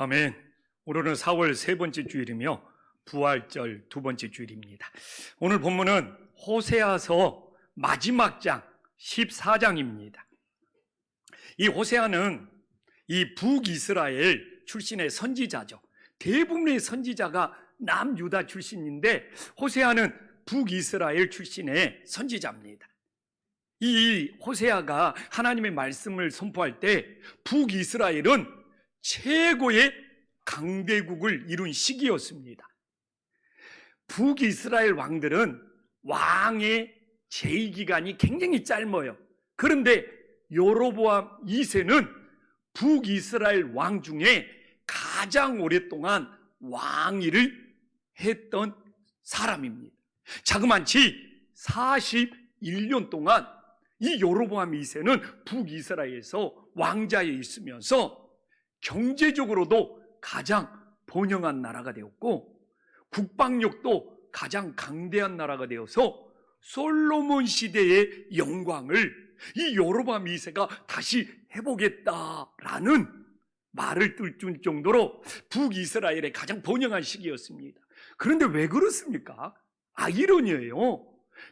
아멘. 오늘은 4월 세 번째 주일이며 부활절 두 번째 주일입니다. 오늘 본문은 호세아서 마지막 장 14장입니다. 이 호세아는 이 북이스라엘 출신의 선지자죠. 대부분의 선지자가 남유다 출신인데 호세아는 북이스라엘 출신의 선지자입니다. 이 호세아가 하나님의 말씀을 선포할 때 북이스라엘은 최고의 강대국을 이룬 시기였습니다. 북이스라엘 왕들은 왕의 재위기간이 굉장히 짧아요. 그런데 여로보암 2세는 북이스라엘 왕 중에 가장 오랫동안 왕위를 했던 사람입니다. 자그만치 41년 동안 이 여로보암 2세는 북이스라엘에서 왕자에 있으면서 경제적으로도 가장 번영한 나라가 되었고 국방력도 가장 강대한 나라가 되어서 솔로몬 시대의 영광을 이 여로보암 2세가 다시 해보겠다라는 말을 뜰 정도로 북이스라엘의 가장 번영한 시기였습니다. 그런데 왜 그렇습니까? 아이러니예요.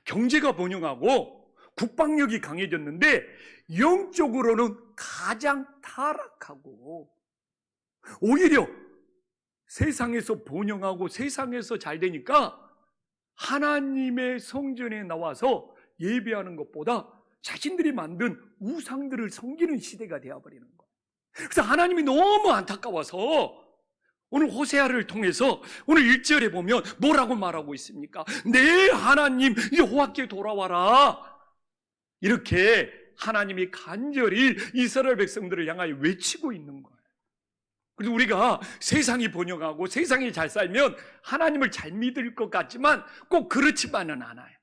경제가 번영하고 국방력이 강해졌는데 영적으로는 가장 타락하고 오히려 세상에서 번영하고 세상에서 잘 되니까 하나님의 성전에 나와서 예배하는 것보다 자신들이 만든 우상들을 섬기는 시대가 되어버리는 거예요. 그래서 하나님이 너무 안타까워서 오늘 호세아를 통해서 오늘 1절에 보면 뭐라고 말하고 있습니까? 내 하나님 여호와께 돌아와라. 이렇게 하나님이 간절히 이스라엘 백성들을 향하여 외치고 있는 거예요. 그래서 우리가 세상이 번영하고 세상이 잘 살면 하나님을 잘 믿을 것 같지만 꼭 그렇지만은 않아요.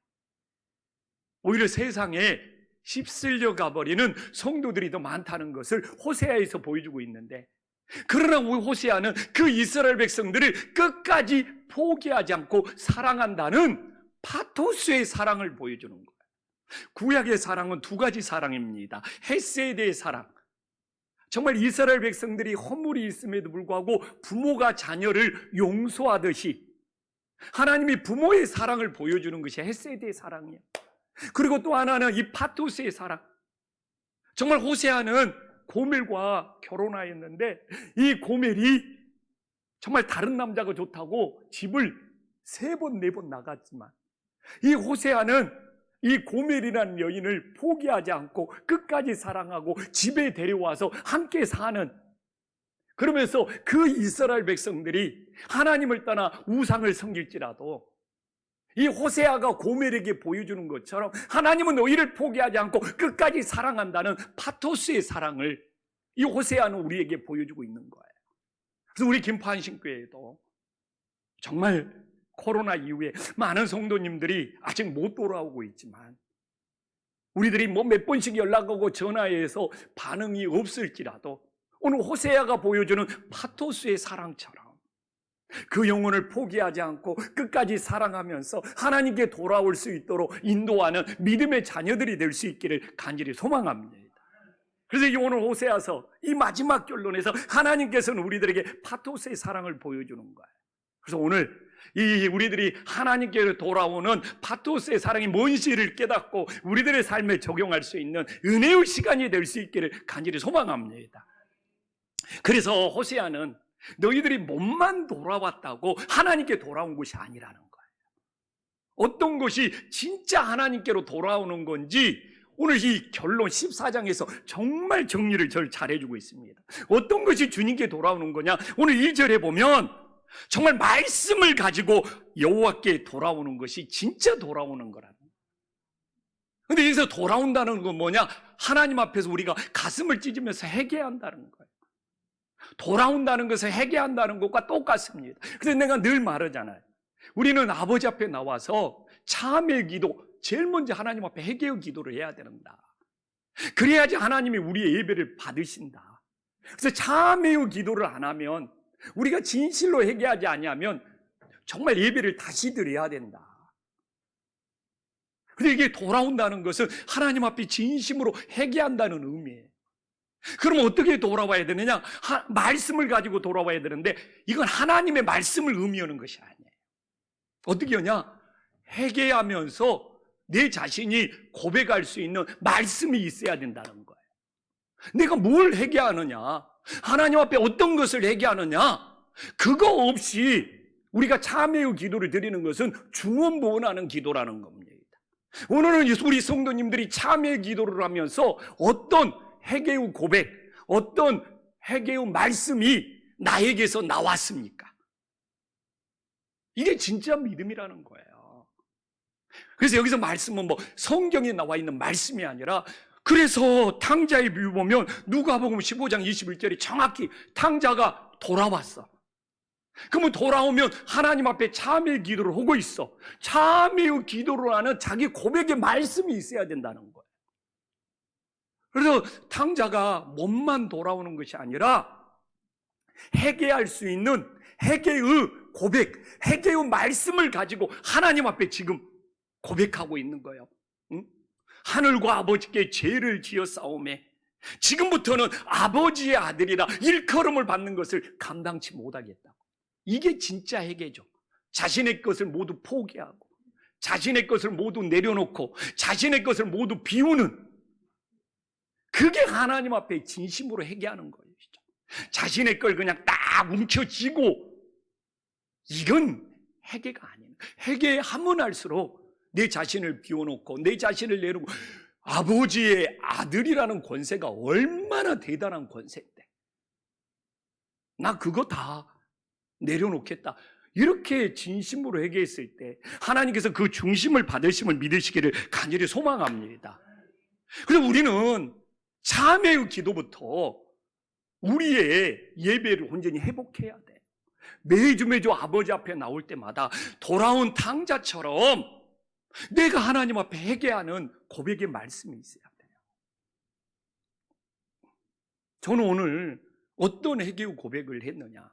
오히려 세상에 휩쓸려 가버리는 성도들이 더 많다는 것을 호세아에서 보여주고 있는데, 그러나 호세아는 그 이스라엘 백성들을 끝까지 포기하지 않고 사랑한다는 파토스의 사랑을 보여주는 거예요. 구약의 사랑은 두 가지 사랑입니다. 헤세드의 사랑, 정말 이스라엘 백성들이 허물이 있음에도 불구하고 부모가 자녀를 용서하듯이 하나님이 부모의 사랑을 보여주는 것이 헤세드의 사랑이에요. 그리고 또 하나는 이 파토스의 사랑. 정말 호세아는 고멜과 결혼하였는데 이 고멜이 정말 다른 남자가 좋다고 집을 3번, 4번 나갔지만 이 호세아는 이 고멜이라는 여인을 포기하지 않고 끝까지 사랑하고 집에 데려와서 함께 사는, 그러면서 그 이스라엘 백성들이 하나님을 떠나 우상을 섬길지라도 이 호세아가 고멜에게 보여주는 것처럼 하나님은 너희를 포기하지 않고 끝까지 사랑한다는 파토스의 사랑을 이 호세아는 우리에게 보여주고 있는 거예요. 그래서 우리 김포한신교회에도 정말 코로나 이후에 많은 성도님들이 아직 못 돌아오고 있지만 우리들이 몇 번씩 연락하고 전화해서 반응이 없을지라도 오늘 호세아가 보여주는 파토스의 사랑처럼 그 영혼을 포기하지 않고 끝까지 사랑하면서 하나님께 돌아올 수 있도록 인도하는 믿음의 자녀들이 될 수 있기를 간절히 소망합니다. 그래서 오늘 호세아서 이 마지막 결론에서 하나님께서는 우리들에게 파토스의 사랑을 보여주는 거예요. 그래서 오늘 우리들이 하나님께 돌아오는 파토스의 사랑이 뭔지를 깨닫고 우리들의 삶에 적용할 수 있는 은혜의 시간이 될 수 있기를 간절히 소망합니다. 그래서 호세아는 너희들이 몸만 돌아왔다고 하나님께 돌아온 것이 아니라는 거예요. 어떤 것이 진짜 하나님께로 돌아오는 건지 오늘 이 결론 14장에서 정말 정리를 잘해주고 있습니다. 어떤 것이 주님께 돌아오는 거냐? 오늘 1절에 보면 정말 말씀을 가지고 여호와께 돌아오는 것이 진짜 돌아오는 거라는 거예요. 근데 여기서 돌아온다는 건 뭐냐? 하나님 앞에서 우리가 가슴을 찢으면서 회개한다는 거예요. 돌아온다는 것을 회개한다는 것과 똑같습니다. 그래서 내가 늘 말하잖아요. 우리는 아버지 앞에 나와서 참회의 기도, 제일 먼저 하나님 앞에 회개의 기도를 해야 된다. 그래야지 하나님이 우리의 예배를 받으신다. 그래서 참회의 기도를 안 하면, 우리가 진실로 회개하지 아니하면 정말 예배를 다시 드려야 된다. 그런데 이게 돌아온다는 것은 하나님 앞에 진심으로 회개한다는 의미예요. 그럼 어떻게 돌아와야 되느냐? 말씀을 가지고 돌아와야 되는데 이건 하나님의 말씀을 의미하는 것이 아니에요. 어떻게 하냐? 회개하면서 내 자신이 고백할 수 있는 말씀이 있어야 된다는 거예요. 내가 뭘 회개하느냐? 하나님 앞에 어떤 것을 회개하느냐? 그거 없이 우리가 참회의 기도를 드리는 것은 중언부언하는 기도라는 겁니다. 오늘은 우리 성도님들이 참회의 기도를 하면서 어떤 회개의 고백, 어떤 회개의 말씀이 나에게서 나왔습니까? 이게 진짜 믿음이라는 거예요. 그래서 여기서 말씀은 성경에 나와 있는 말씀이 아니라, 그래서 탕자의 비유 보면 누가복음 15장 21절에 정확히 탕자가 돌아왔어. 그러면 돌아오면 하나님 앞에 참회의 기도를 하고 있어. 참회의 기도를 하는 자기 고백의 말씀이 있어야 된다는 거예요. 그래서 탕자가 몸만 돌아오는 것이 아니라 회개할 수 있는 회개의 고백, 회개의 말씀을 가지고 하나님 앞에 지금 고백하고 있는 거예요. 응? 하늘과 아버지께 죄를 지어 싸우매 지금부터는 아버지의 아들이라 일컬음을 받는 것을 감당치 못하겠다고. 이게 진짜 회개죠. 자신의 것을 모두 포기하고 자신의 것을 모두 내려놓고 자신의 것을 모두 비우는, 그게 하나님 앞에 진심으로 회개하는 거예요. 자신의 걸 그냥 딱 움켜쥐고, 이건 회개가 아니에요. 회개하면 할수록 내 자신을 비워놓고 내 자신을 내려놓고, 아버지의 아들이라는 권세가 얼마나 대단한 권세인데 나 그거 다 내려놓겠다, 이렇게 진심으로 회개했을 때 하나님께서 그 중심을 받으심을 믿으시기를 간절히 소망합니다. 그래서 우리는 참회의 기도부터 우리의 예배를 온전히 회복해야 돼. 매주 아버지 앞에 나올 때마다 돌아온 탕자처럼 내가 하나님 앞에 회개하는 고백의 말씀이 있어야 돼요. 저는 오늘 어떤 회개의 고백을 했느냐,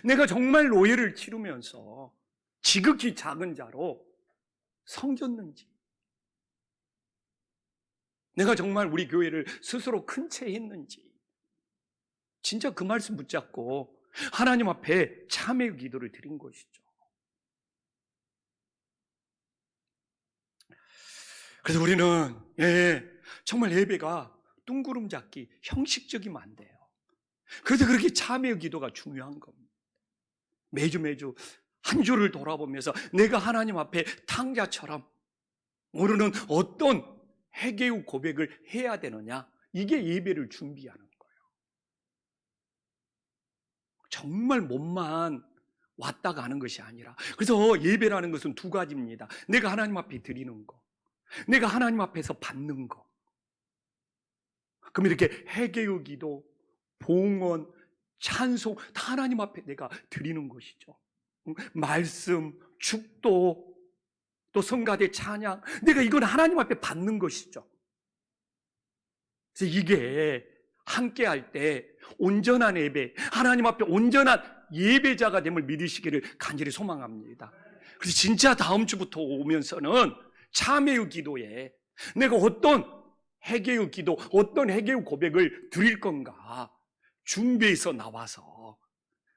내가 정말 노예를 치르면서 지극히 작은 자로 섬겼는지, 내가 정말 우리 교회를 스스로 큰 채 했는지, 진짜 그 말씀 붙잡고 하나님 앞에 참회의 기도를 드린 것이죠. 그래서 우리는 정말 예배가 뚱구름 잡기, 형식적이면 안 돼요. 그래서 그렇게 참회의 기도가 중요한 겁니다. 매주 한 주를 돌아보면서 내가 하나님 앞에 탕자처럼 오늘은 어떤 회개의 고백을 해야 되느냐, 이게 예배를 준비하는 거예요. 정말 몸만 왔다 가는 것이 아니라, 그래서 예배라는 것은 두 가지입니다. 내가 하나님 앞에 드리는 거, 내가 하나님 앞에서 받는 거. 그럼 이렇게 회개의 기도, 봉헌, 찬송 다 하나님 앞에 내가 드리는 것이죠. 말씀, 축도, 또 성가대 찬양, 내가 이건 하나님 앞에 받는 것이죠. 그래서 이게 함께 할 때 온전한 예배, 하나님 앞에 온전한 예배자가 됨을 믿으시기를 간절히 소망합니다. 그래서 진짜 다음 주부터 오면서는 참회의 기도에 내가 어떤 회개의 기도, 어떤 회개의 고백을 드릴 건가 준비해서 나와서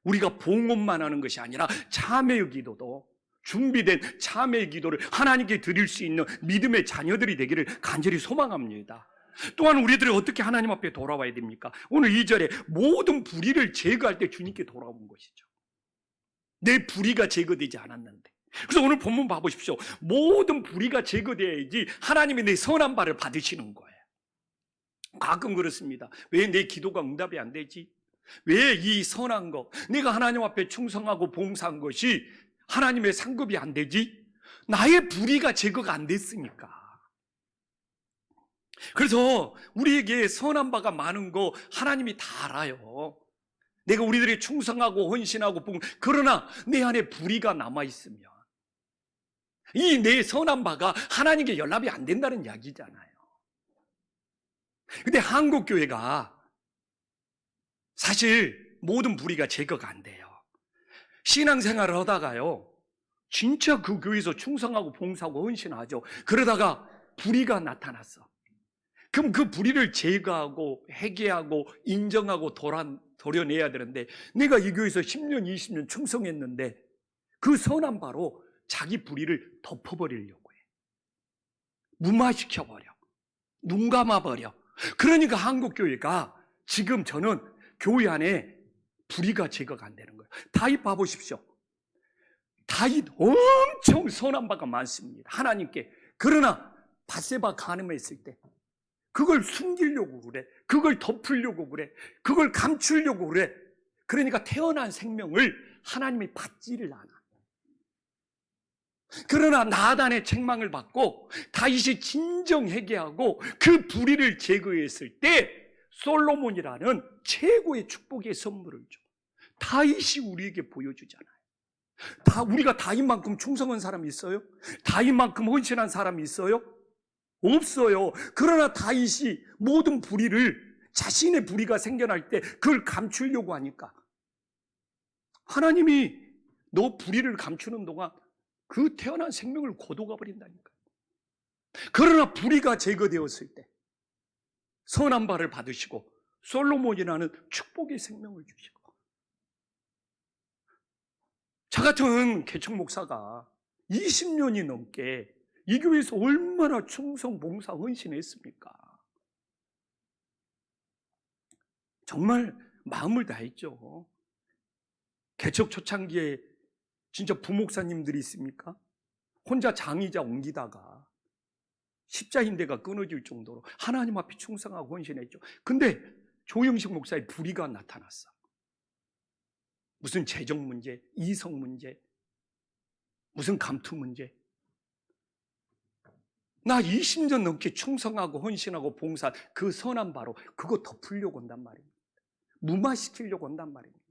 우리가 봉헌만 하는 것이 아니라 참회의 기도도, 준비된 참회의 기도를 하나님께 드릴 수 있는 믿음의 자녀들이 되기를 간절히 소망합니다. 또한 우리들이 어떻게 하나님 앞에 돌아와야 됩니까? 오늘 2절에 모든 불의를 제거할 때 주님께 돌아온 것이죠. 내 불의가 제거되지 않았는데. 그래서 오늘 본문 봐보십시오. 모든 불의가 제거되어야지 하나님이 내 선한 바를 받으시는 거예요. 가끔 그렇습니다. 왜 내 기도가 응답이 안 되지? 왜 이 선한 거, 내가 하나님 앞에 충성하고 봉사한 것이 하나님의 상급이 안 되지? 나의 불의가 제거가 안 됐으니까. 그래서 우리에게 선한 바가 많은 거 하나님이 다 알아요. 내가 우리들이 충성하고 헌신하고 그러나 내 안에 불의가 남아있으면 이 내 선한 바가 하나님께 연락이 안 된다는 이야기잖아요. 근데 한국교회가 사실 모든 불의가 제거가 안 돼요. 신앙생활을 하다가요, 진짜 그 교회에서 충성하고 봉사하고 헌신하죠. 그러다가 불의가 나타났어. 그럼 그 불의를 제거하고 회개하고 인정하고 도려내야 되는데, 내가 이 교회에서 10년, 20년 충성했는데 그 선한 바로 자기 불의를 덮어버리려고 해. 무마시켜버려. 눈 감아버려. 그러니까 한국교회가 지금 저는 교회 안에 불의가 제거가 안 되는 거예요. 다윗 봐보십시오. 다윗 엄청 선한 바가 많습니다, 하나님께. 그러나 밧세바 간음했을 때 그걸 숨기려고 그래. 그걸 덮으려고 그래. 그걸 감추려고 그래. 그러니까 태어난 생명을 하나님이 받지를 않아. 그러나 나단의 책망을 받고 다윗이 진정 회개하고 그 불의를 제거했을 때 솔로몬이라는 최고의 축복의 선물을 줘. 다윗이 우리에게 보여주잖아요. 우리가 다윗만큼 충성한 사람이 있어요? 다윗만큼 헌신한 사람이 있어요? 없어요. 그러나 다윗이 모든 불의를, 자신의 불의가 생겨날 때 그걸 감추려고 하니까 하나님이 너 불의를 감추는 동안 그 태어난 생명을 거둬가 버린다니까. 그러나 불의가 제거되었을 때 선한 바를 받으시고 솔로몬이라는 축복의 생명을 주시고, 저 같은 개척 목사가 20년이 넘게 이 교회에서 얼마나 충성, 봉사, 헌신했습니까? 정말 마음을 다했죠. 개척 초창기에 진짜 부목사님들이 있습니까? 혼자 장의자 옮기다가 십자인대가 끊어질 정도로 하나님 앞에 충성하고 헌신했죠. 근데 조영식 목사의 불의가 나타났어. 무슨 재정 문제, 이성 문제, 무슨 감투 문제. 나 20년 넘게 충성하고 헌신하고 봉사, 그 선한 바로 그거 덮으려고 한단 말입니다. 무마시키려고 한단 말입니다.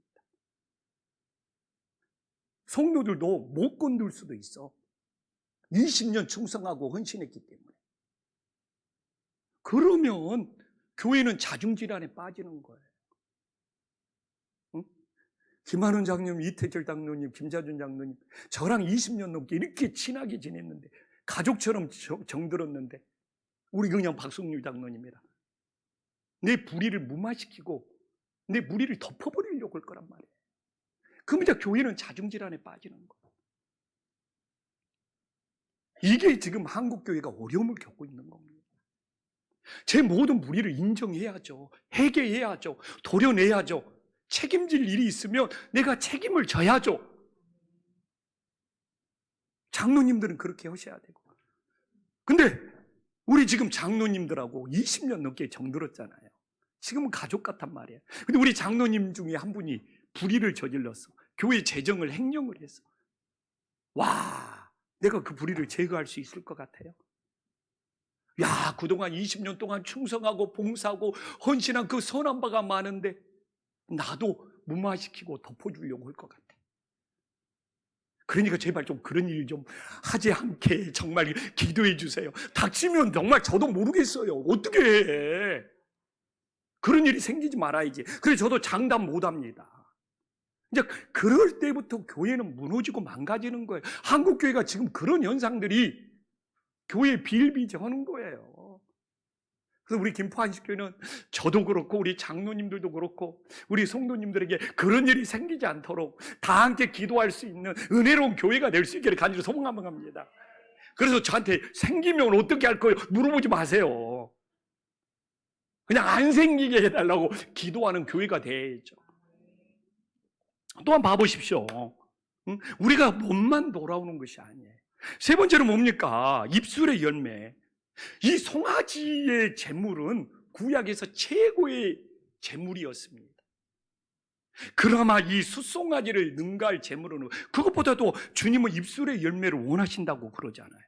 성도들도 못 건들 수도 있어. 20년 충성하고 헌신했기 때문에. 그러면 교회는 자중질환에 빠지는 거예요. 응? 김한훈 장로님, 이태철 장로님, 김자준 장로님, 저랑 20년 넘게 이렇게 친하게 지냈는데, 가족처럼 정들었는데, 우리 그냥 박성률 장로님이라 내 불의를 무마시키고 내 불의를 덮어버리려고 할 거란 말이에요. 그럼 이제 교회는 자중질환에 빠지는 거예요. 이게 지금 한국교회가 어려움을 겪고 있는 겁니다. 제 모든 불의를 인정해야죠. 회개해야죠. 도려내야죠. 책임질 일이 있으면 내가 책임을 져야죠. 장로님들은 그렇게 하셔야 되고. 근데 우리 지금 장로님들하고 20년 넘게 정들었잖아요. 지금은 가족 같단 말이에요. 근데 우리 장로님 중에 한 분이 불의를 저질렀어. 교회 재정을 횡령을 했어. 와, 내가 그 불의를 제거할 수 있을 것 같아요? 야, 그동안 20년 동안 충성하고 봉사하고 헌신한 그 선한 바가 많은데 나도 무마시키고 덮어주려고 할 것 같아. 그러니까 제발 좀 그런 일 좀 하지 않게 정말 기도해 주세요. 닥치면 정말 저도 모르겠어요. 어떻게 해. 그런 일이 생기지 말아야지. 그래서 저도 장담 못 합니다. 이제 그럴 때부터 교회는 무너지고 망가지는 거예요. 한국교회가 지금 그런 현상들이 교회에 비일비재하는 거예요. 그래서 우리 김포한식교회는 저도 그렇고 우리 장로님들도 그렇고 우리 성도님들에게 그런 일이 생기지 않도록 다 함께 기도할 수 있는 은혜로운 교회가 될 수 있기를 간절히 소망합니다. 그래서 저한테 생기면 어떻게 할 거예요? 물어보지 마세요. 그냥 안 생기게 해달라고 기도하는 교회가 돼야죠. 또한 봐보십시오. 우리가 몸만 돌아오는 것이 아니에요. 세 번째로 뭡니까? 입술의 열매. 이 송아지의 제물은 구약에서 최고의 제물이었습니다. 그나마 이 숫송아지를 능가할 제물은 그것보다도 주님은 입술의 열매를 원하신다고 그러잖아요.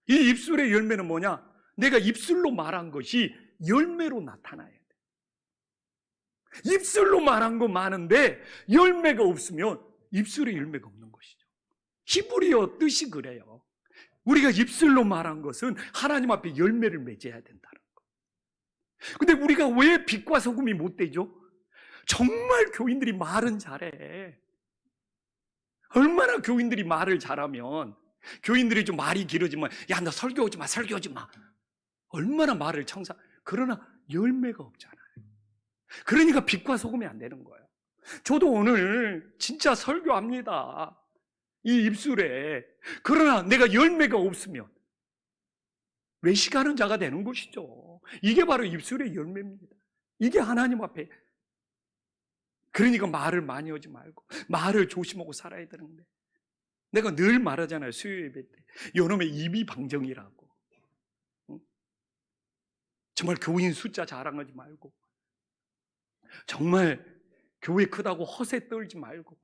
이 입술의 열매는 뭐냐? 내가 입술로 말한 것이 열매로 나타나야 돼. 입술로 말한 거 많은데 열매가 없으면 입술에 열매가 없는 것이죠. 히브리어 뜻이 그래요. 우리가 입술로 말한 것은 하나님 앞에 열매를 맺어야 된다는 거. 근데 우리가 왜 빛과 소금이 못 되죠? 정말 교인들이 말은 잘해. 얼마나 교인들이 말을 잘하면, 교인들이 좀 말이 길어지면 야, 너 설교하지 마, 설교하지 마. 얼마나 말을 그러나 열매가 없잖아요. 그러니까 빛과 소금이 안 되는 거예요. 저도 오늘 진짜 설교합니다. 이 입술에. 그러나 내가 열매가 없으면 외식하는 자가 되는 것이죠. 이게 바로 입술의 열매입니다. 이게 하나님 앞에. 그러니까 말을 많이 하지 말고 말을 조심하고 살아야 되는데, 내가 늘 말하잖아요. 수요 예배 때 요놈의 입이 방정이라고. 정말 교인 숫자 자랑하지 말고, 정말 교회 크다고 허세 떨지 말고,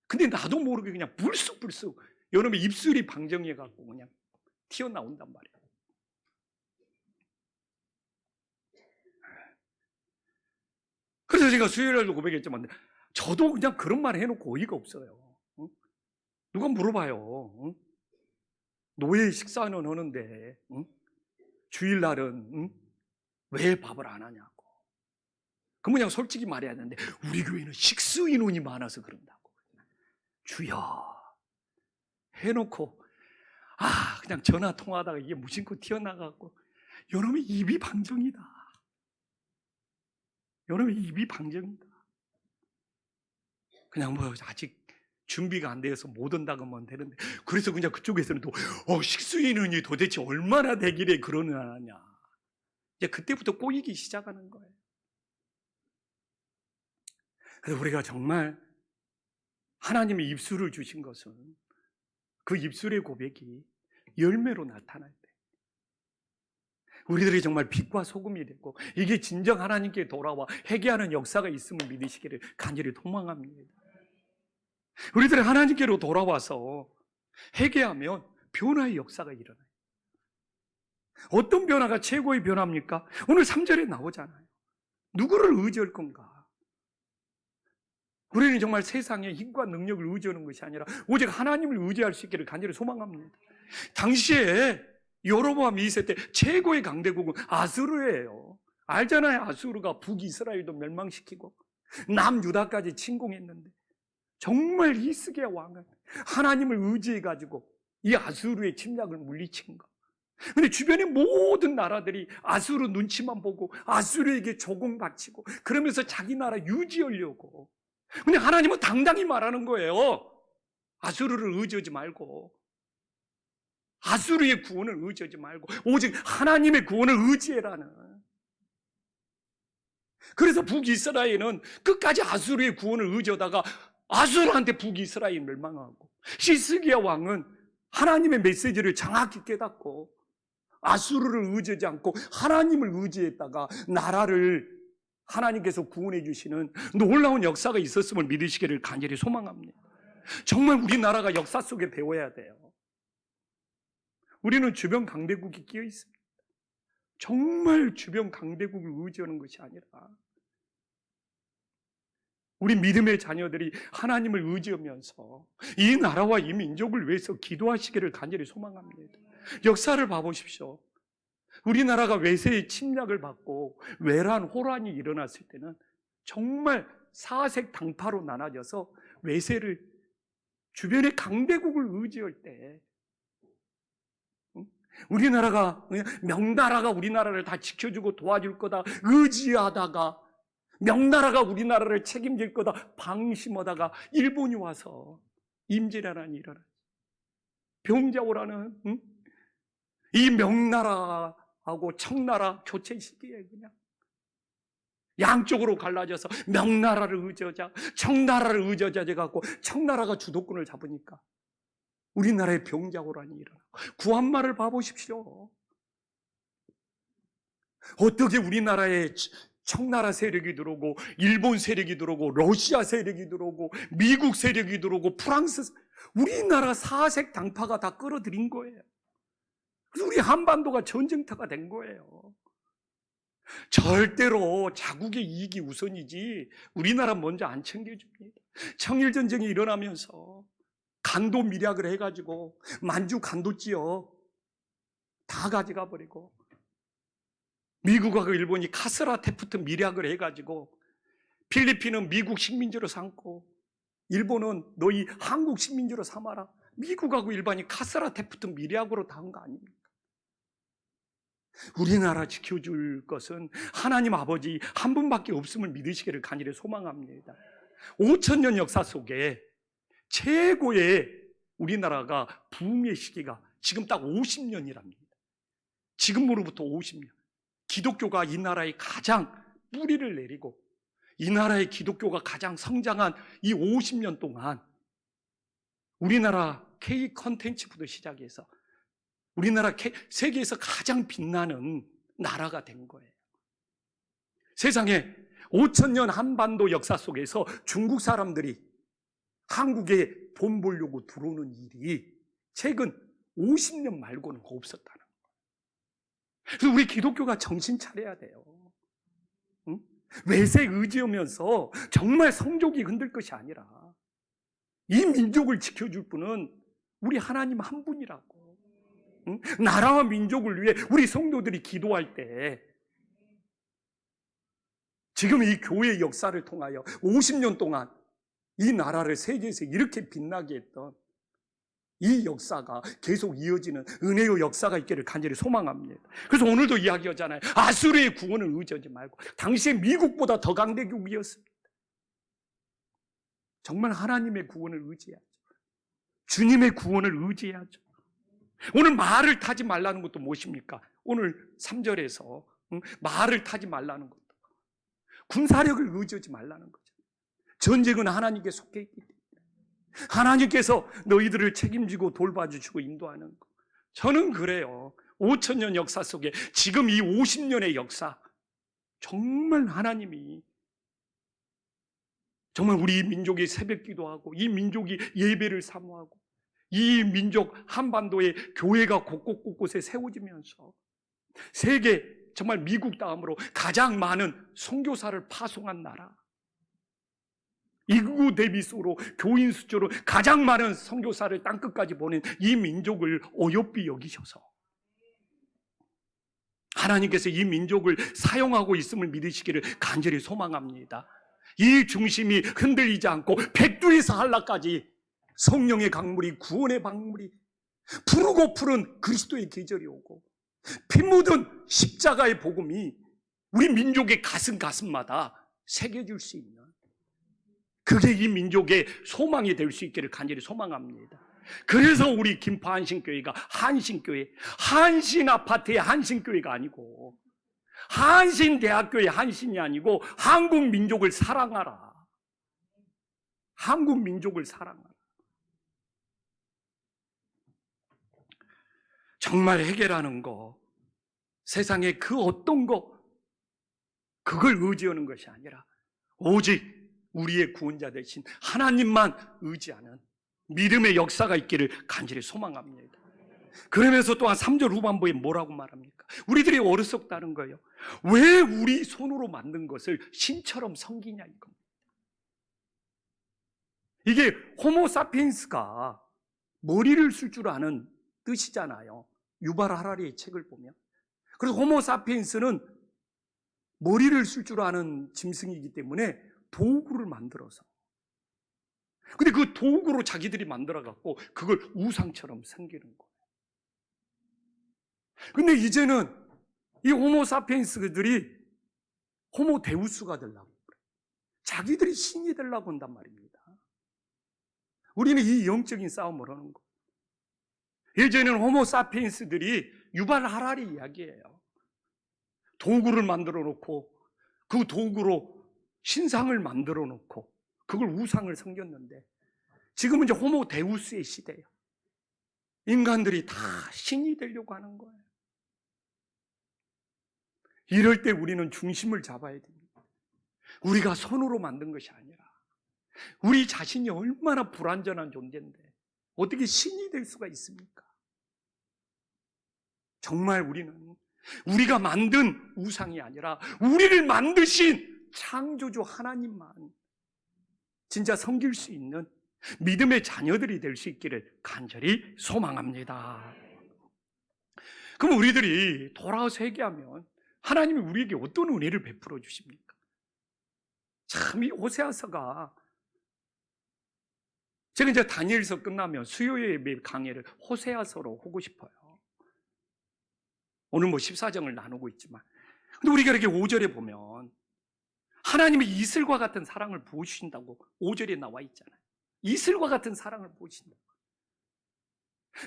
근데 나도 모르게 그냥 불쑥불쑥 요놈의 입술이 방정해갖고 그냥 튀어나온단 말이에요. 그래서 제가 수요일날도 고백했지만 저도 그냥 그런 말 해놓고 어이가 없어요. 누가 물어봐요. 노예 식사는 하는데 주일날은 왜 밥을 안 하냐고. 그럼 그냥 솔직히 말해야 되는데, 우리 교회는 식수 인원이 많아서 그런다고. 주여 해놓고 그냥 전화 통화하다가 이게 무심코 튀어나가고, 요놈의 입이 방정이다. 요놈의 입이 방정이다. 그냥 뭐 아직 준비가 안 돼서 못 온다고 하면 되는데, 그래서 그냥 그쪽에서는 또 식수인원이 도대체 얼마나 되길래 그러느냐. 이제 그때부터 꼬이기 시작하는 거예요. 그래서 우리가 정말 하나님의 입술을 주신 것은 그 입술의 고백이 열매로 나타날 때 우리들이 정말 빛과 소금이 되고, 이게 진정 하나님께 돌아와 회개하는 역사가 있음을 믿으시기를 간절히 소망합니다. 우리들이 하나님께로 돌아와서 회개하면 변화의 역사가 일어나요. 어떤 변화가 최고의 변화입니까? 오늘 3절에 나오잖아요. 누구를 의지할 건가? 우리는 정말 세상의 힘과 능력을 의지하는 것이 아니라 오직 하나님을 의지할 수 있기를 간절히 소망합니다. 당시에 여로보암 2세 때 최고의 강대국은 아수르예요. 알잖아요. 아수르가 북이스라엘도 멸망시키고 남유다까지 침공했는데, 정말 히스기야 왕은 하나님을 의지해가지고 이 아수르의 침략을 물리친 거. 근데 주변의 모든 나라들이 아수르 눈치만 보고 아수르에게 조공바치고 그러면서 자기 나라 유지하려고. 근데 하나님은 당당히 말하는 거예요. 아수르를 의지하지 말고, 아수르의 구원을 의지하지 말고 오직 하나님의 구원을 의지해라는. 그래서 북이스라엘은 끝까지 아수르의 구원을 의지하다가 아수르한테 북이스라엘이 멸망하고, 히스기야 왕은 하나님의 메시지를 정확히 깨닫고 아수르를 의지하지 않고 하나님을 의지했다가 나라를 하나님께서 구원해 주시는 놀라운 역사가 있었음을 믿으시기를 간절히 소망합니다. 정말 우리나라가 역사 속에 배워야 돼요. 우리는 주변 강대국이 끼어 있습니다. 정말 주변 강대국을 의지하는 것이 아니라 우리 믿음의 자녀들이 하나님을 의지하면서 이 나라와 이 민족을 위해서 기도하시기를 간절히 소망합니다. 역사를 봐보십시오. 우리나라가 외세의 침략을 받고 외란, 호란이 일어났을 때는 정말 사색 당파로 나눠져서 외세를, 주변의 강대국을 의지할 때 우리나라가 명나라가 우리나라를 다 지켜주고 도와줄 거다 의지하다가, 명나라가 우리나라를 책임질 거다 방심하다가 일본이 와서 임진왜란이 일어나지. 병자호란은 이 명나라하고 청나라 교체 시기에 그냥 양쪽으로 갈라져서 명나라를 의지하자 청나라를 의지하자 해갖고 청나라가 주도권을 잡으니까 우리나라의 병자호란이 일어나고, 구한말을 봐보십시오. 어떻게 우리나라에 청나라 세력이 들어오고 일본 세력이 들어오고 러시아 세력이 들어오고 미국 세력이 들어오고 프랑스, 우리나라 사색 당파가 다 끌어들인 거예요. 그래서 우리 한반도가 전쟁터가 된 거예요. 절대로 자국의 이익이 우선이지 우리나라 먼저 안 챙겨줍니다. 청일전쟁이 일어나면서 간도 밀약을 해가지고 만주 간도 지역 다 가져가 버리고, 미국하고 일본이 카스라 테프트 밀약을 해가지고 필리핀은 미국 식민지로 삼고 일본은 너희 한국 식민지로 삼아라. 미국하고 일본이 카스라 테프트 밀약으로 다 한 거 아닙니까? 우리나라 지켜줄 것은 하나님 아버지 한 분밖에 없음을 믿으시기를 간절히 소망합니다. 5,000년 역사 속에 최고의 우리나라가 부흥의 시기가 지금 딱 50년이랍니다. 지금으로부터 50년. 기독교가 이 나라에 가장 뿌리를 내리고 이 나라의 기독교가 가장 성장한 이 50년 동안 우리나라 K 컨텐츠부터 시작해서 우리나라 세계에서 가장 빛나는 나라가 된 거예요. 세상에 5,000년 한반도 역사 속에서 중국 사람들이 한국에 돈 벌려고 들어오는 일이 최근 50년 말고는 없었다는 거예요. 그래서 우리 기독교가 정신 차려야 돼요. 응? 외세 의지하면서 정말 성족이 흔들 것이 아니라 이 민족을 지켜줄 분은 우리 하나님 한 분이라고. 응? 나라와 민족을 위해 우리 성도들이 기도할 때 지금 이 교회의 역사를 통하여 50년 동안 이 나라를 세계에서 이렇게 빛나게 했던 이 역사가 계속 이어지는 은혜의 역사가 있기를 간절히 소망합니다. 그래서 오늘도 이야기하잖아요. 아수르의 구원을 의지하지 말고 당시에 미국보다 더 강대국이었습니다. 정말 하나님의 구원을 의지해야죠. 주님의 구원을 의지해야죠. 오늘 말을 타지 말라는 것도 무엇입니까? 오늘 3절에서 말을 타지 말라는 것도 군사력을 의지하지 말라는 거죠. 전쟁은 하나님께 속해 있기 때문에 하나님께서 너희들을 책임지고 돌봐주시고 인도하는 것. 저는 그래요. 5,000년 역사 속에 지금 이 50년의 역사 정말 하나님이 정말 우리 민족이 새벽 기도하고 이 민족이 예배를 사모하고 이 민족 한반도에 교회가 곳곳에 세워지면서 세계 정말 미국 다음으로 가장 많은 선교사를 파송한 나라, 인구 대비수로 교인 수조로 가장 많은 선교사를 땅끝까지 보낸 이 민족을 어여삐 여기셔서 하나님께서 이 민족을 사용하고 있음을 믿으시기를 간절히 소망합니다. 이 중심이 흔들리지 않고 백두에서 한라까지 성령의 강물이 구원의 강물이 푸르고 푸른 그리스도의 계절이 오고 피 묻은 십자가의 복음이 우리 민족의 가슴마다 새겨질 수 있는 그게 이 민족의 소망이 될 수 있기를 간절히 소망합니다. 그래서 우리 김포 한신교회가 한신교회, 한신 아파트의 한신교회가 아니고 한신대학교의 한신이 아니고 한국 민족을 사랑하라. 한국 민족을 사랑하라. 정말 해결하는 거, 세상에 그 어떤 거, 그걸 의지하는 것이 아니라 오직 우리의 구원자 되신 하나님만 의지하는 믿음의 역사가 있기를 간절히 소망합니다. 그러면서 또한 3절 후반부에 뭐라고 말합니까? 우리들이 어리석다는 거예요. 왜 우리 손으로 만든 것을 신처럼 섬기냐 이겁니다. 이게 호모사피엔스가 머리를 쓸 줄 아는 뜻이잖아요. 유발 하라리의 책을 보면. 그래서 호모사피엔스는 머리를 쓸 줄 아는 짐승이기 때문에 도구를 만들어서. 근데 그 도구로 자기들이 만들어갖고 그걸 우상처럼 섬기는 거예요. 근데 이제는 이 호모사피엔스들이 호모데우스가 되려고 그래요. 자기들이 신이 되려고 한단 말입니다. 우리는 이 영적인 싸움을 하는 거예요. 예전에는 호모사피엔스들이 유발 하라리 이야기예요. 도구를 만들어 놓고 그 도구로 신상을 만들어 놓고 그걸 우상을 섬겼는데 지금은 이제 호모데우스의 시대예요. 인간들이 다 신이 되려고 하는 거예요. 이럴 때 우리는 중심을 잡아야 됩니다. 우리가 손으로 만든 것이 아니라 우리 자신이 얼마나 불완전한 존재인데 어떻게 신이 될 수가 있습니까? 정말 우리는 우리가 만든 우상이 아니라 우리를 만드신 창조주 하나님만 진짜 섬길 수 있는 믿음의 자녀들이 될 수 있기를 간절히 소망합니다. 그럼 우리들이 돌아와서 회개하면 하나님이 우리에게 어떤 은혜를 베풀어 주십니까? 참 이 호세아서가 제가 이제 다니엘서 끝나면 수요예배 강의를 호세아서로 하고 싶어요. 오늘 14장을 나누고 있지만, 근데 우리가 이렇게 5절에 보면 하나님이 이슬과 같은 사랑을 부어주신다고 5절에 나와 있잖아요. 이슬과 같은 사랑을 부어주신다고.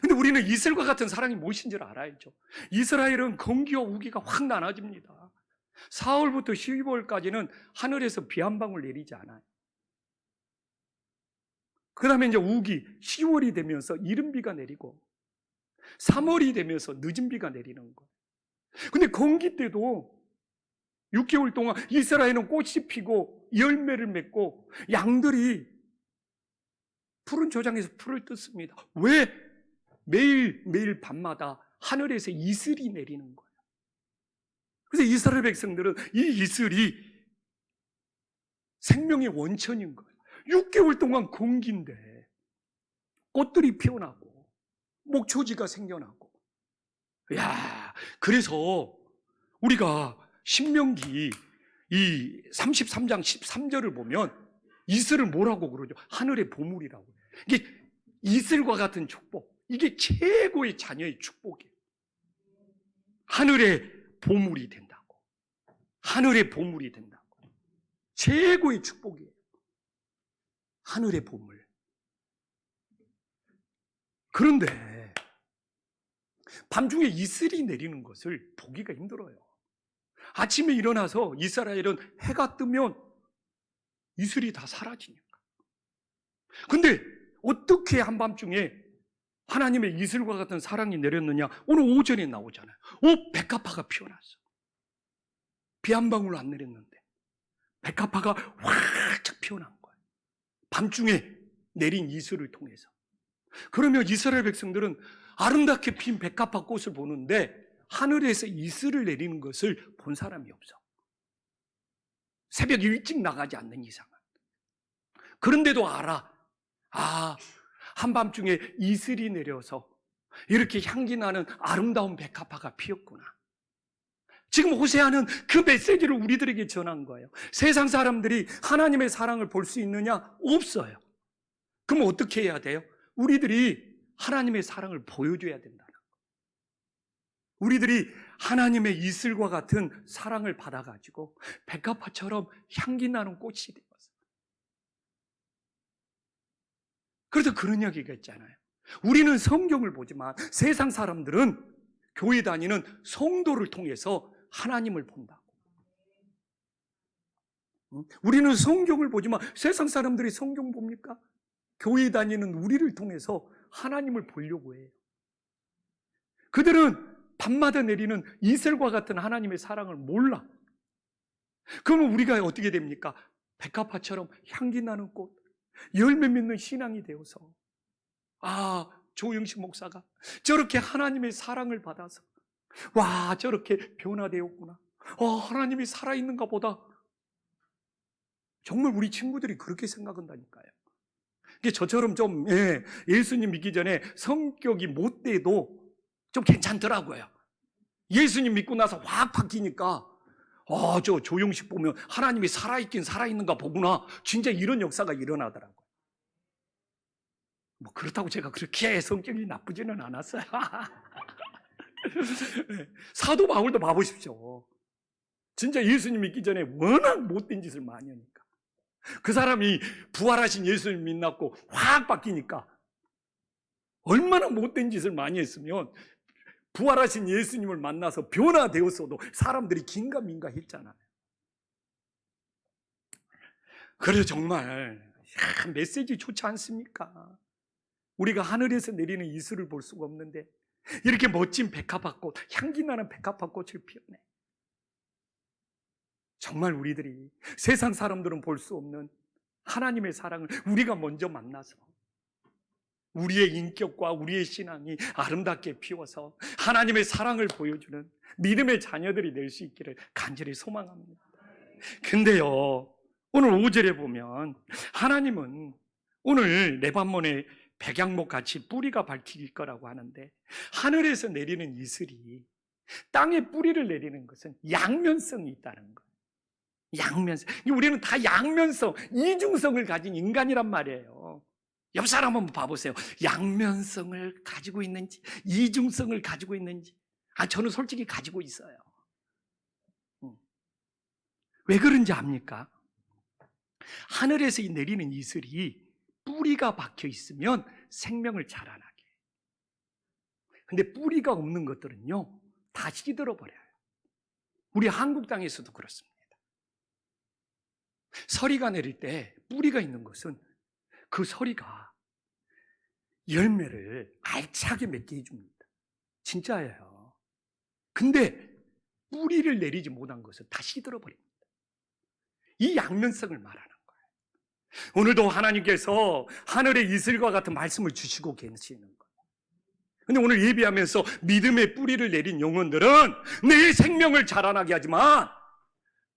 근데 우리는 이슬과 같은 사랑이 무엇인 줄 알아야죠. 이스라엘은 건기와 우기가 확 나눠집니다. 4월부터 12월까지는 하늘에서 비 한 방울 내리지 않아요. 그 다음에 이제 우기, 10월이 되면서 이른 비가 내리고 3월이 되면서 늦은 비가 내리는 거예요. 근데 건기 때도 6개월 동안 이스라엘은 꽃이 피고 열매를 맺고 양들이 푸른 조장에서 풀을 뜯습니다. 왜? 매일 밤마다 하늘에서 이슬이 내리는 거예요. 그래서 이스라엘 백성들은 이 이슬이 생명의 원천인 거예요. 6개월 동안 건기인데 꽃들이 피어나고 목초지가 생겨나고, 그래서 우리가 신명기 이 33장 13절을 보면 이슬을 뭐라고 그러죠? 하늘의 보물이라고. 이게 이슬과 같은 축복, 이게 최고의 자녀의 축복이에요. 하늘의 보물이 된다고. 하늘의 보물이 된다고. 최고의 축복이에요. 하늘의 보물. 그런데 밤중에 이슬이 내리는 것을 보기가 힘들어요. 아침에 일어나서 이스라엘은 해가 뜨면 이슬이 다 사라지니까. 근데 어떻게 한밤중에 하나님의 이슬과 같은 사랑이 내렸느냐? 오늘 5절에 나오잖아요. 백합화가 피어났어. 비 한 방울 안 내렸는데 백합화가 활짝 피어난 거예요. 밤중에 내린 이슬을 통해서. 그러면 이스라엘 백성들은 아름답게 핀 백합화 꽃을 보는데 하늘에서 이슬을 내리는 것을 본 사람이 없어. 새벽 일찍 나가지 않는 이상은. 그런데도 알아. 한밤중에 이슬이 내려서 이렇게 향기 나는 아름다운 백합화가 피었구나. 지금 호세아는 그 메시지를 우리들에게 전한 거예요. 세상 사람들이 하나님의 사랑을 볼 수 있느냐? 없어요. 그럼 어떻게 해야 돼요? 우리들이 하나님의 사랑을 보여줘야 된다는 거예요. 우리들이 하나님의 이슬과 같은 사랑을 받아가지고 백합화처럼 향기 나는 꽃이 되어서. 그래서 그런 이야기가 있잖아요. 우리는 성경을 보지만 세상 사람들은 교회 다니는 성도를 통해서 하나님을 본다고. 우리는 성경을 보지만 세상 사람들이 성경 봅니까? 교회 다니는 우리를 통해서 하나님을 보려고 해요. 그들은 밤마다 내리는 이슬과 같은 하나님의 사랑을 몰라. 그러면 우리가 어떻게 됩니까? 백합화처럼 향기 나는 꽃, 열매 맺는 신앙이 되어서, 조영식 목사가 저렇게 하나님의 사랑을 받아서 저렇게 변화되었구나. 하나님이 살아있는가 보다. 정말 우리 친구들이 그렇게 생각한다니까요. 이게 저처럼 좀 예수님 믿기 전에 성격이 못돼도 좀 괜찮더라고요. 예수님 믿고 나서 확 바뀌니까 저 조용식 보면 하나님이 살아있긴 살아있는가 보구나. 진짜 이런 역사가 일어나더라고요. 그렇다고 제가 그렇게 성격이 나쁘지는 않았어요. 사도 바울도 봐보십시오. 진짜 예수님 믿기 전에 워낙 못된 짓을 많이 하니까 그 사람이 부활하신 예수님 믿고 확 바뀌니까 얼마나 못된 짓을 많이 했으면 부활하신 예수님을 만나서 변화되었어도 사람들이 긴가민가 했잖아요. 그래서 정말 메시지 좋지 않습니까? 우리가 하늘에서 내리는 이슬을 볼 수가 없는데 이렇게 멋진 백합화꽃, 향기 나는 백합화꽃을 피우네. 정말 우리들이 세상 사람들은 볼 수 없는 하나님의 사랑을 우리가 먼저 만나서 우리의 인격과 우리의 신앙이 아름답게 피워서 하나님의 사랑을 보여주는 믿음의 자녀들이 될 수 있기를 간절히 소망합니다. 근데요, 오늘 5절에 보면 하나님은 오늘 레바논의 백양목 같이 뿌리가 밝힐 거라고 하는데 하늘에서 내리는 이슬이 땅에 뿌리를 내리는 것은 양면성이 있다는 거예요. 양면성. 우리는 다 양면성, 이중성을 가진 인간이란 말이에요. 옆 사람 한번 봐보세요. 양면성을 가지고 있는지, 이중성을 가지고 있는지. 저는 솔직히 가지고 있어요. 왜 그런지 압니까? 하늘에서 내리는 이슬이 뿌리가 박혀 있으면 생명을 자라나게. 근데 뿌리가 없는 것들은요, 다 시들어버려요. 우리 한국 땅에서도 그렇습니다. 서리가 내릴 때 뿌리가 있는 것은 그 서리가 열매를 알차게 맺게 해줍니다. 진짜예요. 근데 뿌리를 내리지 못한 것은 다 시들어버립니다. 이 양면성을 말하는 거예요. 오늘도 하나님께서 하늘의 이슬과 같은 말씀을 주시고 계시는 거예요. 근데 오늘 예배하면서 믿음의 뿌리를 내린 영혼들은 내 생명을 자라나게 하지만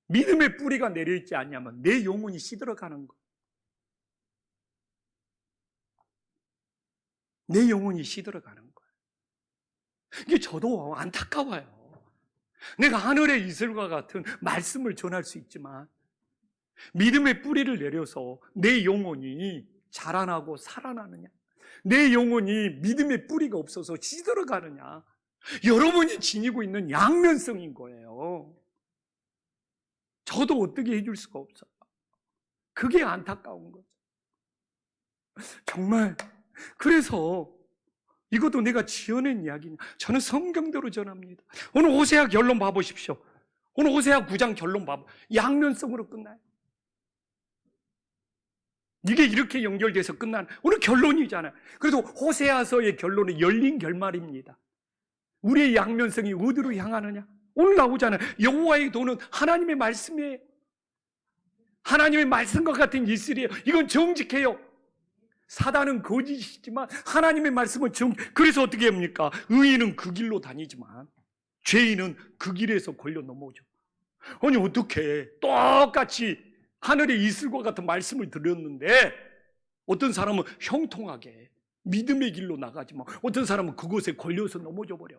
믿음의 뿌리가 내려있지 않냐면 내 영혼이 시들어가는 거예요. 내 영혼이 시들어가는 거예요. 이게 저도 안타까워요. 내가 하늘의 이슬과 같은 말씀을 전할 수 있지만 믿음의 뿌리를 내려서 내 영혼이 자라나고 살아나느냐, 내 영혼이 믿음의 뿌리가 없어서 시들어가느냐, 여러분이 지니고 있는 양면성인 거예요. 저도 어떻게 해줄 수가 없어요. 그게 안타까운 거죠. 정말. 그래서 이것도 내가 지어낸 이야기냐, 저는 성경대로 전합니다. 오늘 호세아 결론 봐보십시오. 오늘 호세아 9장 결론 봐보. 양면성으로 끝나요. 이게 이렇게 연결돼서 끝나는 오늘 결론이잖아요. 그래서 호세아서의 결론은 열린 결말입니다. 우리의 양면성이 어디로 향하느냐? 오늘 나오잖아요. 여호와의 도는 하나님의 말씀이에요. 하나님의 말씀과 같은 이슬이에요. 이건 정직해요. 사단은 거짓이지만 하나님의 말씀은 그래서 어떻게 합니까? 의인은 그 길로 다니지만 죄인은 그 길에서 걸려 넘어오죠. 아니 어떻게 똑같이 하늘의 이슬과 같은 말씀을 들었는데 어떤 사람은 형통하게 믿음의 길로 나가지만 어떤 사람은 그곳에 걸려서 넘어져 버려.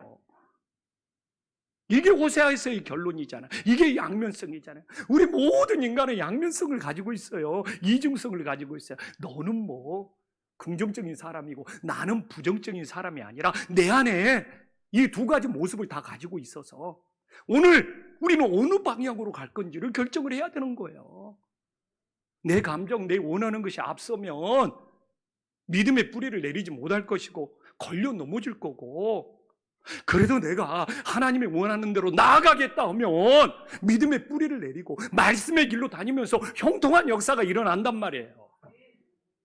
이게 호세아서의 결론이잖아요. 이게 양면성이잖아요. 우리 모든 인간은 양면성을 가지고 있어요. 이중성을 가지고 있어요. 너는 뭐 긍정적인 사람이고 나는 부정적인 사람이 아니라 내 안에 이 두 가지 모습을 다 가지고 있어서 오늘 우리는 어느 방향으로 갈 건지를 결정을 해야 되는 거예요. 내 감정, 내 원하는 것이 앞서면 믿음의 뿌리를 내리지 못할 것이고 걸려 넘어질 거고, 그래도 내가 하나님이 원하는 대로 나아가겠다 하면 믿음의 뿌리를 내리고 말씀의 길로 다니면서 형통한 역사가 일어난단 말이에요.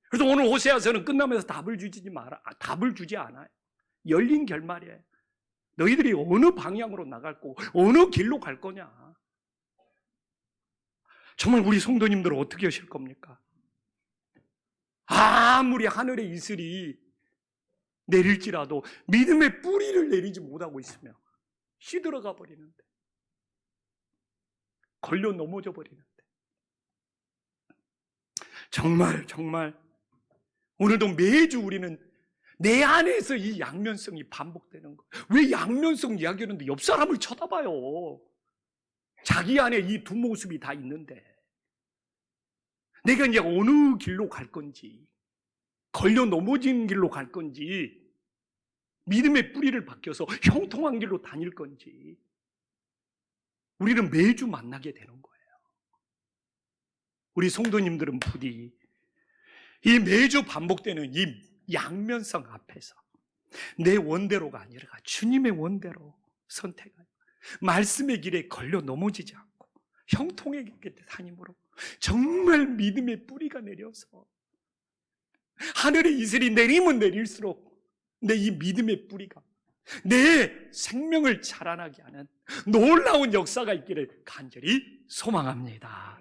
그래서 오늘 호세아서는 끝나면서 답을 주지 않아요. 열린 결말이에요. 너희들이 어느 방향으로 나갈 거고 어느 길로 갈 거냐. 정말 우리 성도님들은 어떻게 하실 겁니까? 아무리 하늘의 이슬이 내릴지라도 믿음의 뿌리를 내리지 못하고 있으며 시들어가 버리는데, 걸려 넘어져 버리는데, 정말 오늘도 매주 우리는 내 안에서 이 양면성이 반복되는 거예요. 왜 양면성 이야기하는데 옆 사람을 쳐다봐요? 자기 안에 이 두 모습이 다 있는데 내가 이제 어느 길로 갈 건지, 걸려 넘어진 길로 갈 건지, 믿음의 뿌리를 박혀서 형통한 길로 다닐 건지 우리는 매주 만나게 되는 거예요. 우리 성도님들은 부디 이 매주 반복되는 이 양면성 앞에서 내 원대로가 아니라 주님의 원대로 선택하여 말씀의 길에 걸려 넘어지지 않고 형통하게 다님으로 정말 믿음의 뿌리가 내려서 하늘의 이슬이 내리면 내릴수록 내 이 믿음의 뿌리가 내 생명을 자라나게 하는 놀라운 역사가 있기를 간절히 소망합니다.